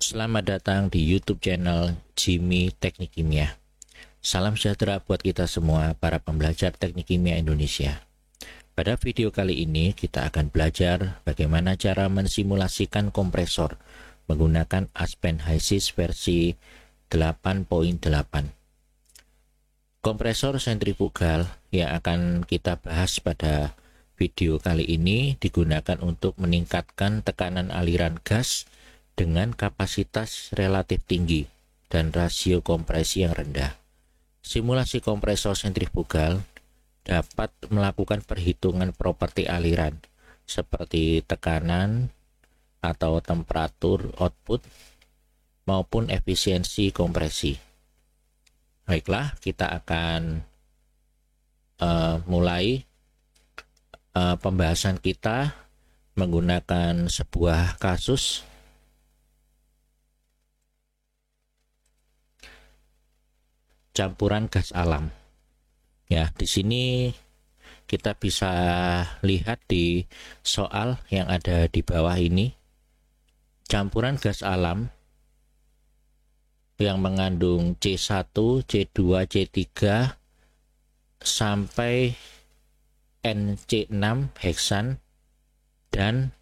Selamat datang di YouTube channel Jimmy Teknik Kimia. Salam sejahtera buat kita semua para pembelajar teknik kimia Indonesia. Pada video kali ini kita akan belajar bagaimana cara mensimulasikan kompresor menggunakan Aspen HYSYS versi 8.8. Kompresor sentrifugal yang akan kita bahas pada video kali ini digunakan untuk meningkatkan tekanan aliran gas dengan kapasitas relatif tinggi dan rasio kompresi yang rendah. Simulasi kompresor sentrifugal dapat melakukan perhitungan properti aliran seperti tekanan atau temperatur output maupun efisiensi kompresi. Baiklah, kita akan mulai pembahasan kita menggunakan sebuah kasus. Campuran gas alam. Ya, di sini kita bisa lihat di soal yang ada di bawah ini. Campuran gas alam yang mengandung C1, C2, C3 sampai NC6 heksan dan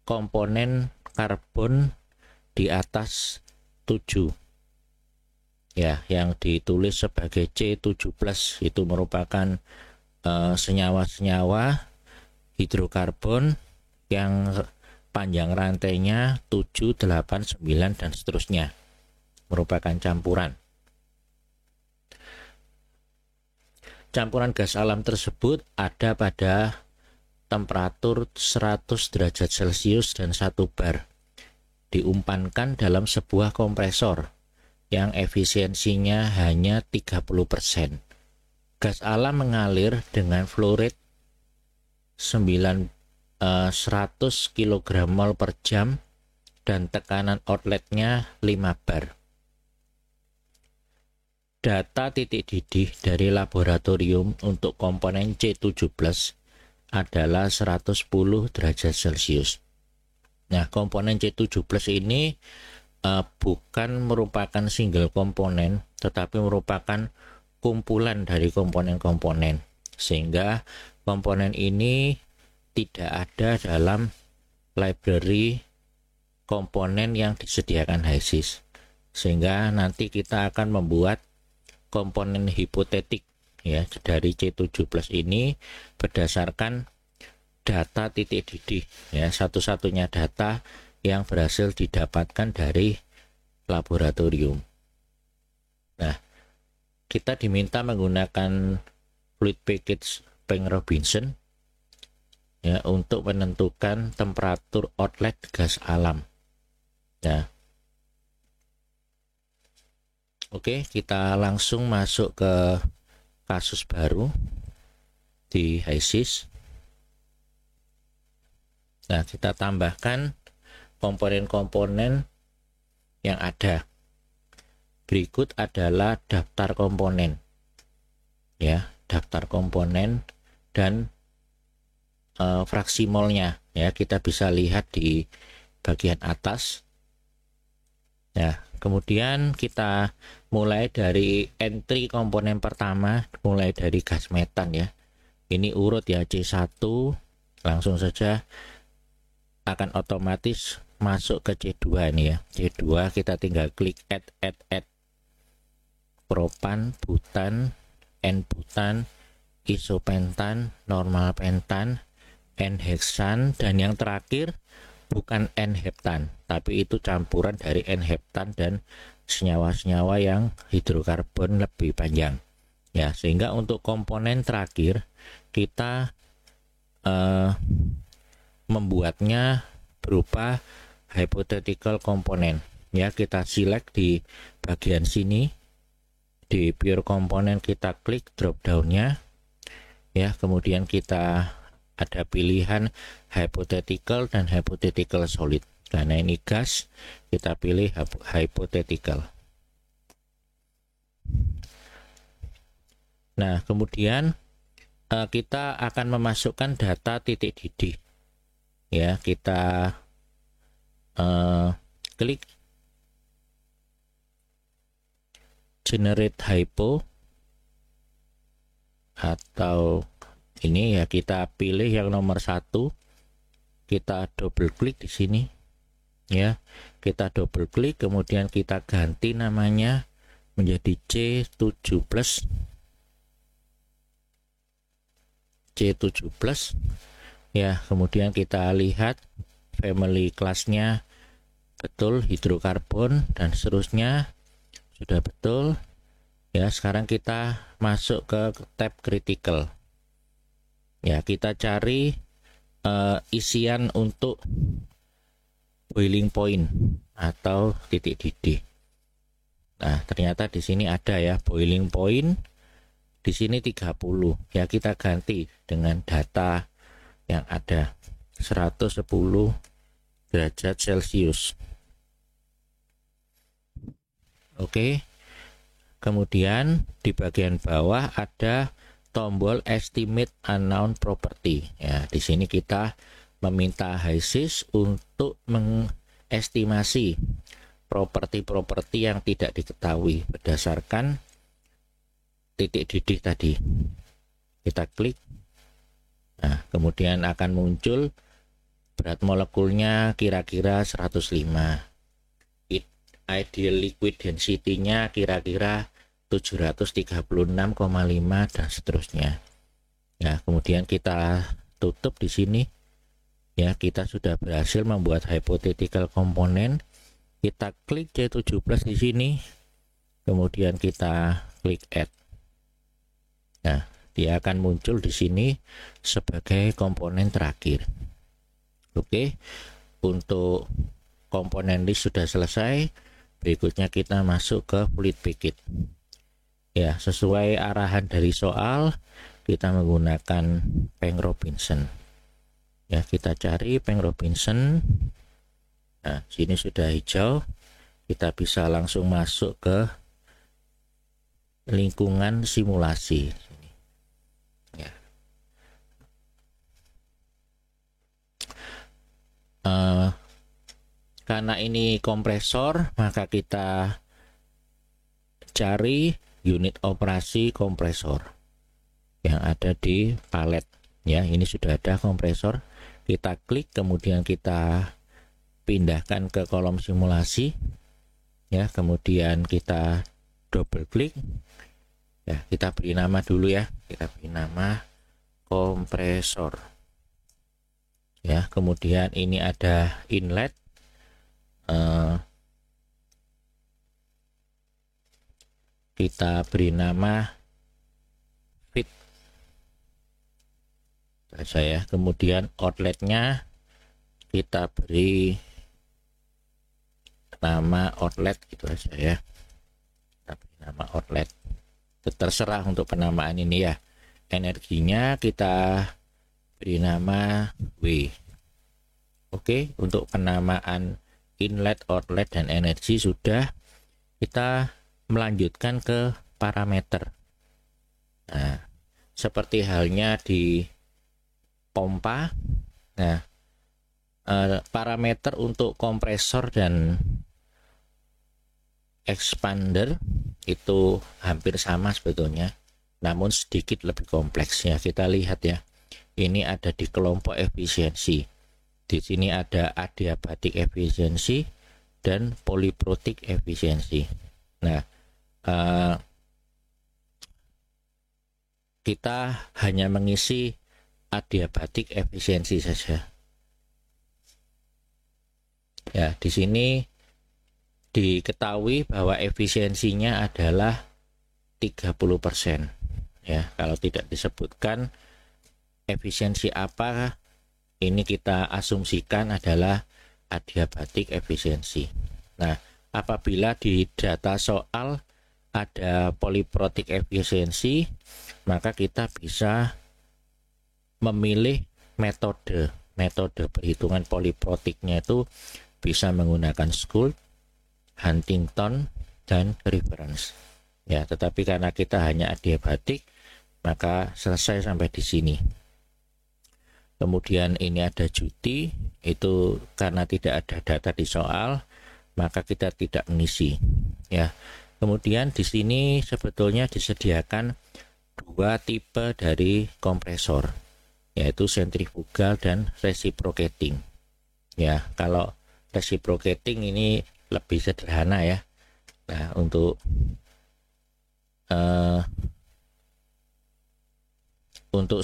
komponen karbon di atas 7. Ya, yang ditulis sebagai C7+ itu merupakan senyawa-senyawa hidrokarbon yang panjang rantainya 7, 8, 9 dan seterusnya, merupakan campuran. Campuran gas alam tersebut ada pada temperatur 100 derajat Celcius dan 1 bar, diumpankan dalam sebuah kompresor yang efisiensinya hanya 30%. Gas alam mengalir dengan flow rate 100 kg mol per jam dan tekanan outletnya 5 bar. Data titik didih dari laboratorium untuk komponen C7+ adalah 110 derajat Celcius. Nah, komponen C7+ ini bukan merupakan single komponen, tetapi merupakan kumpulan dari komponen-komponen, sehingga komponen ini tidak ada dalam library komponen yang disediakan HYSYS, sehingga nanti kita akan membuat komponen hipotetik ya dari C7+ ini berdasarkan data titik didih ya, satu-satunya data yang berhasil didapatkan dari laboratorium. Nah, kita diminta menggunakan fluid package Peng-Robinson ya untuk menentukan temperatur outlet gas alam. Nah, oke, kita langsung masuk ke kasus baru di HYSYS. Nah, kita tambahkan komponen-komponen yang ada. Berikut adalah daftar komponen. Ya, daftar komponen dan fraksi molnya. Ya, kita bisa lihat di bagian atas. Nah, kemudian kita mulai dari entry komponen pertama, mulai dari gas metan ya. Ini urut ya, C1, langsung saja akan otomatis masuk ke C2 ini ya. C2 kita tinggal klik add. Propan, butan, N-butan, isopentan, normal pentan, N-heksan, dan yang terakhir bukan N-heptan, tapi itu campuran dari N-heptan dan senyawa-senyawa yang hidrokarbon lebih panjang. Ya, sehingga untuk komponen terakhir kita membuatnya berupa hypothetical komponen. Ya, kita select di bagian sini di pure komponen, kita klik drop down-nya. Ya, kemudian kita ada pilihan hypothetical dan hypothetical solid. Karena ini gas, kita pilih hypothetical. Nah, kemudian kita akan memasukkan data titik didih. Ya, kita klik generate hypo, atau ini ya kita pilih yang nomor 1, kita double klik di sini ya, kita double klik, kemudian kita ganti namanya menjadi C7 plus ya. Kemudian kita lihat family kelasnya betul, hidrokarbon dan seterusnya sudah betul ya. Sekarang kita masuk ke tab critical ya, kita cari isian untuk boiling point atau titik didih. Nah, ternyata di sini ada ya boiling point di sini 30 ya, kita ganti dengan data yang ada 110 derajat Celcius. Oke. Kemudian di bagian bawah ada tombol estimate unknown property ya. Di sini kita meminta HYSYS untuk mengestimasi properti-properti yang tidak diketahui berdasarkan titik didih tadi. Kita klik. Nah, kemudian akan muncul berat molekulnya kira-kira 105. Ideal liquid density-nya kira-kira 736,5 dan seterusnya. Ya, kemudian kita tutup di sini. Ya, kita sudah berhasil membuat hypothetical komponen. Kita klik C7+ di sini. Kemudian kita klik add. Nah, dia akan muncul di sini sebagai komponen terakhir. Oke. Untuk komponen list sudah selesai. Berikutnya kita masuk ke fluid packet. Ya, sesuai arahan dari soal, kita menggunakan Peng-Robinson. Ya, kita cari Peng-Robinson. Nah, sini sudah hijau. Kita bisa langsung masuk ke lingkungan simulasi. Ya. Karena ini kompresor, maka kita cari unit operasi kompresor yang ada di palet ya. Ini sudah ada kompresor, kita klik, kemudian kita pindahkan ke kolom simulasi ya, kemudian kita double klik ya, kita beri nama dulu ya, kita beri nama kompresor ya. Kemudian ini ada inlet, kita beri nama fit saya. Kemudian outletnya kita beri nama outlet gitu aja ya, kita beri nama outlet, terserah untuk penamaan ini ya. Energinya kita beri nama W. Oke, untuk penamaan inlet, outlet, dan energi sudah. Kita melanjutkan ke parameter. Nah, seperti halnya di pompa. Nah, parameter untuk kompresor dan expander itu hampir sama sebetulnya, namun sedikit lebih kompleks ya. Kita lihat ya, ini ada di kelompok efisiensi. Di sini ada adiabatik efisiensi dan polyprotic efisiensi. Nah, kita hanya mengisi adiabatik efisiensi saja. Ya, di sini diketahui bahwa efisiensinya adalah 30%. Ya, kalau tidak disebutkan efisiensi apa, ini kita asumsikan adalah adiabatik efisiensi. Nah, apabila di data soal ada polyprotic efisiensi, maka kita bisa memilih metode perhitungan polyproticnya itu bisa menggunakan School, Huntington, dan reference. Ya, tetapi karena kita hanya adiabatik, maka selesai sampai di sini. Kemudian ini ada duty, itu karena tidak ada data di soal, maka kita tidak mengisi. Ya, Kemudian di sini sebetulnya disediakan dua tipe dari kompresor, yaitu sentrifugal dan reciprocating. Ya, kalau reciprocating ini lebih sederhana ya. Nah, untuk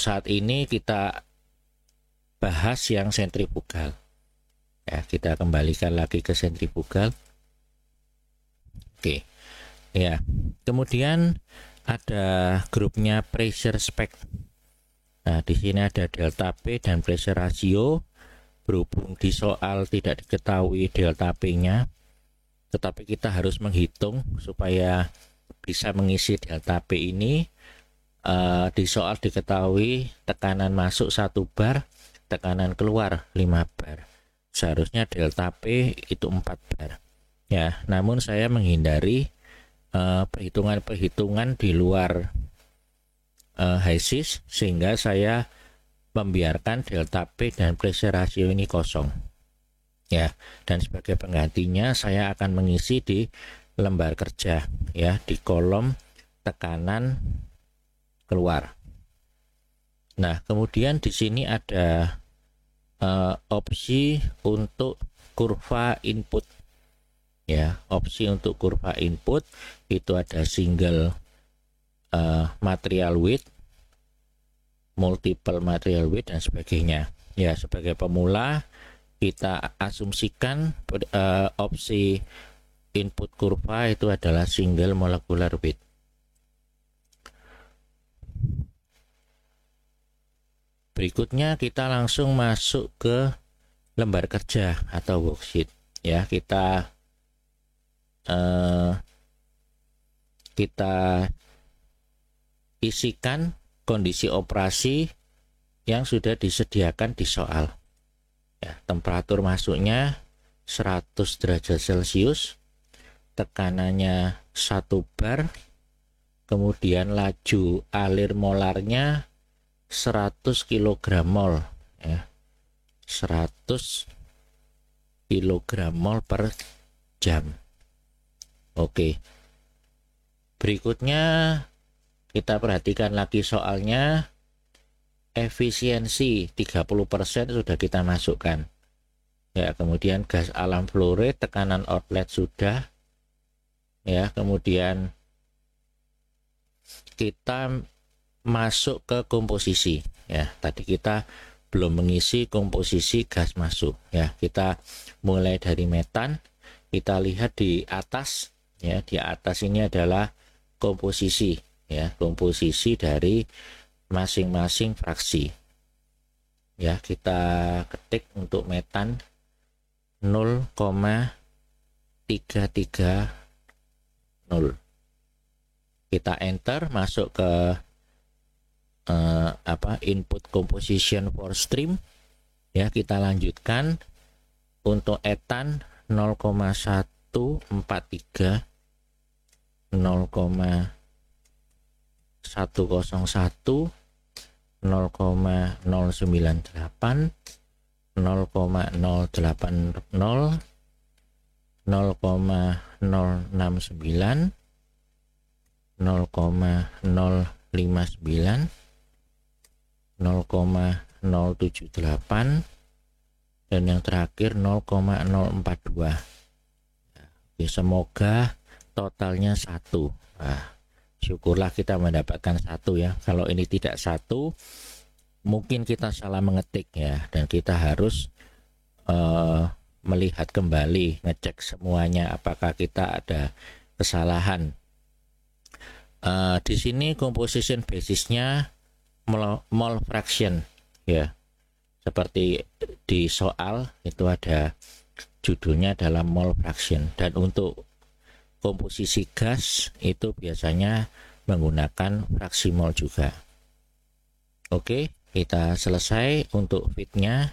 saat ini kita bahas yang sentrifugal. Ya, kita kembalikan lagi ke sentrifugal. Oke. Ya. Kemudian ada grupnya pressure spec. Nah, di sini ada delta P dan pressure ratio. Berhubung di soal tidak diketahui delta P-nya, tetapi kita harus menghitung supaya bisa mengisi delta P ini. Di soal diketahui tekanan masuk 1 bar, tekanan keluar 5 bar. Seharusnya delta P itu 4 bar. Ya, namun saya menghindari perhitungan-perhitungan di luar HISIS, sehingga saya membiarkan delta P dan pressure ratio ini kosong. Ya, dan sebagai penggantinya saya akan mengisi di lembar kerja, ya, di kolom tekanan keluar. Nah, kemudian di sini ada opsi untuk kurva input. Ya, opsi untuk kurva input itu ada single material width, multiple material width, dan sebagainya. Ya, sebagai pemula kita asumsikan opsi input kurva itu adalah single molecular width. Berikutnya kita langsung masuk ke lembar kerja atau worksheet. Ya, kita isikan kondisi operasi yang sudah disediakan di soal. Ya, temperatur masuknya 100 derajat Celcius, tekanannya 1 bar, kemudian laju alir molarnya 100 kg mol, ya, 100 kg mol per jam. Oke, berikutnya kita perhatikan lagi soalnya. Efisiensi 30% sudah kita masukkan. Ya, kemudian gas alam flow rate, tekanan outlet sudah. Ya, kemudian kita masuk ke komposisi. Ya, tadi kita belum mengisi komposisi gas masuk. Ya, kita mulai dari metan. Kita lihat di atas. Ya, di atas ini adalah komposisi. Ya, komposisi dari masing-masing fraksi. Ya, kita ketik untuk metan 0,330. Kita enter, masuk ke input composition for stream. Ya, kita lanjutkan untuk etan 0,143, 0,101, 0,098, 0,080, 0,069, 0,059, 0,078, dan yang terakhir 0,042. Oke, semoga totalnya 1. Nah, syukurlah kita mendapatkan 1 ya. Kalau ini tidak 1, mungkin kita salah mengetik ya, dan kita harus melihat kembali, ngecek semuanya apakah kita ada kesalahan. Di sini composition basisnya mole fraction ya. Seperti di soal itu ada judulnya adalah mole fraction, dan untuk komposisi gas itu biasanya menggunakan fraksi mol juga. Oke, kita selesai untuk fitnya.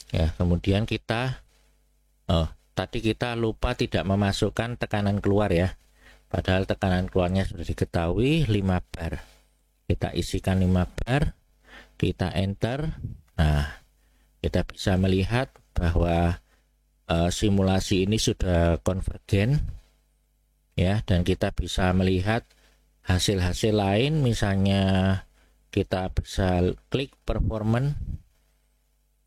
Ya, kemudian kita tadi kita lupa tidak memasukkan tekanan keluar ya. Padahal tekanan keluarnya sudah diketahui 5 bar. Kita isikan 5 bar, kita enter. Nah, kita bisa melihat bahwa simulasi ini sudah konvergen ya, dan kita bisa melihat hasil-hasil lain. Misalnya kita bisa klik performance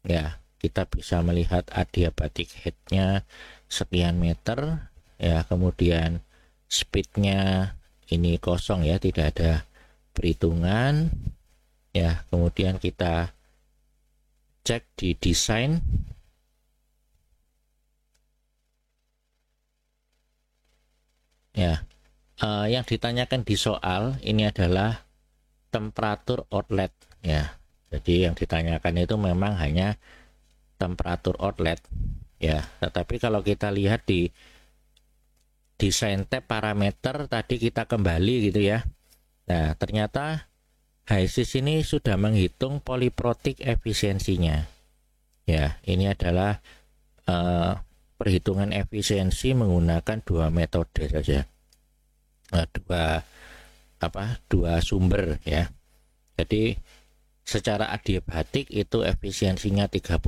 ya, kita bisa melihat adiabatic headnya sekian meter ya, kemudian speednya ini kosong ya, tidak ada perhitungan ya. Kemudian kita cek di desain ya. Yang ditanyakan di soal ini adalah temperatur outlet ya. Jadi yang ditanyakan itu memang hanya temperatur outlet ya. Tetapi kalau kita lihat di desain tab parameter tadi, kita kembali gitu ya. Nah, ternyata HYSYS ini sudah menghitung polyprotic efisiensinya. Ya, ini adalah perhitungan efisiensi menggunakan dua metode saja. Dua sumber ya. Jadi secara adiabatik itu efisiensinya 30%,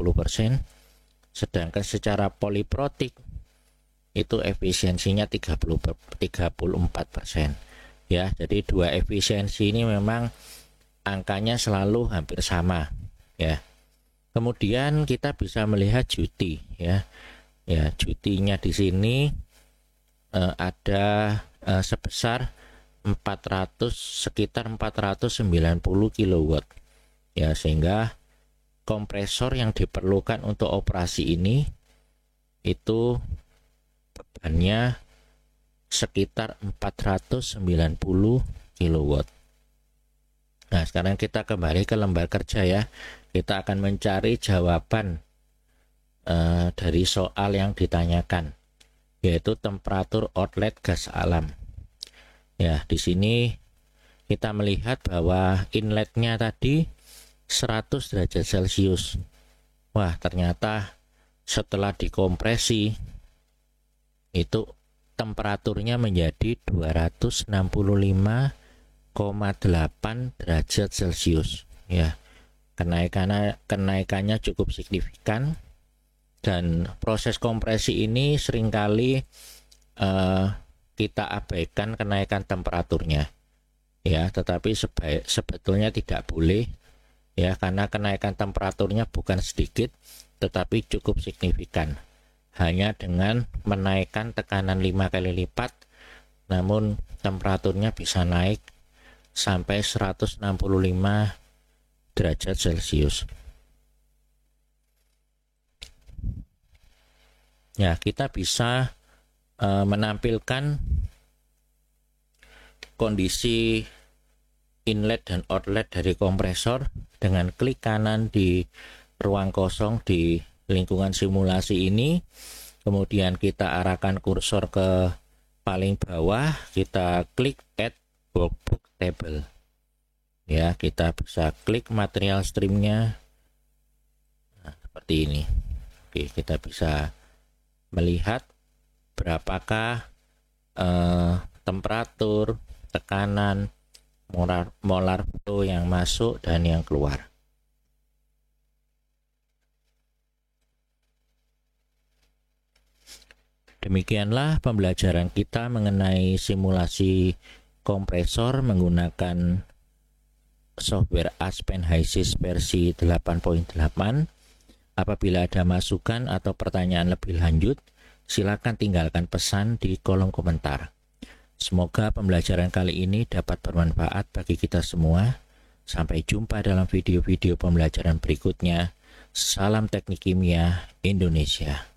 sedangkan secara polyprotic itu efisiensinya 34% ya. Jadi dua efisiensi ini memang angkanya selalu hampir sama ya. Kemudian kita bisa melihat duty ya. Ya, duty-nya di sini ada sebesar sekitar 490 kW ya, sehingga kompresor yang diperlukan untuk operasi ini itu bebannya sekitar 490 kW. Nah, sekarang kita kembali ke lembar kerja ya. Kita akan mencari jawaban dari soal yang ditanyakan, yaitu temperatur outlet gas alam. Ya, di sini kita melihat bahwa inletnya tadi 100 derajat Celcius. Wah, ternyata setelah dikompresi itu temperaturnya menjadi 265,8 derajat Celcius ya. Kenaikannya cukup signifikan, dan proses kompresi ini seringkali kita abaikan kenaikan temperaturnya ya, tetapi sebetulnya tidak boleh ya, karena kenaikan temperaturnya bukan sedikit tetapi cukup signifikan. Hanya dengan menaikkan tekanan 5 kali lipat, namun temperaturnya bisa naik sampai 165 derajat Celcius. Ya, kita bisa menampilkan kondisi inlet dan outlet dari kompresor dengan klik kanan di ruang kosong di lingkungan simulasi ini. Kemudian kita arahkan kursor ke paling bawah, kita klik add workbook table ya. Kita bisa klik material streamnya seperti ini. Oke, kita bisa melihat berapakah temperatur, tekanan, molar flow yang masuk dan yang keluar. Demikianlah pembelajaran kita mengenai simulasi kompresor menggunakan software Aspen HYSYS versi 8.8. Apabila ada masukan atau pertanyaan lebih lanjut, silakan tinggalkan pesan di kolom komentar. Semoga pembelajaran kali ini dapat bermanfaat bagi kita semua. Sampai jumpa dalam video-video pembelajaran berikutnya. Salam Teknik Kimia Indonesia.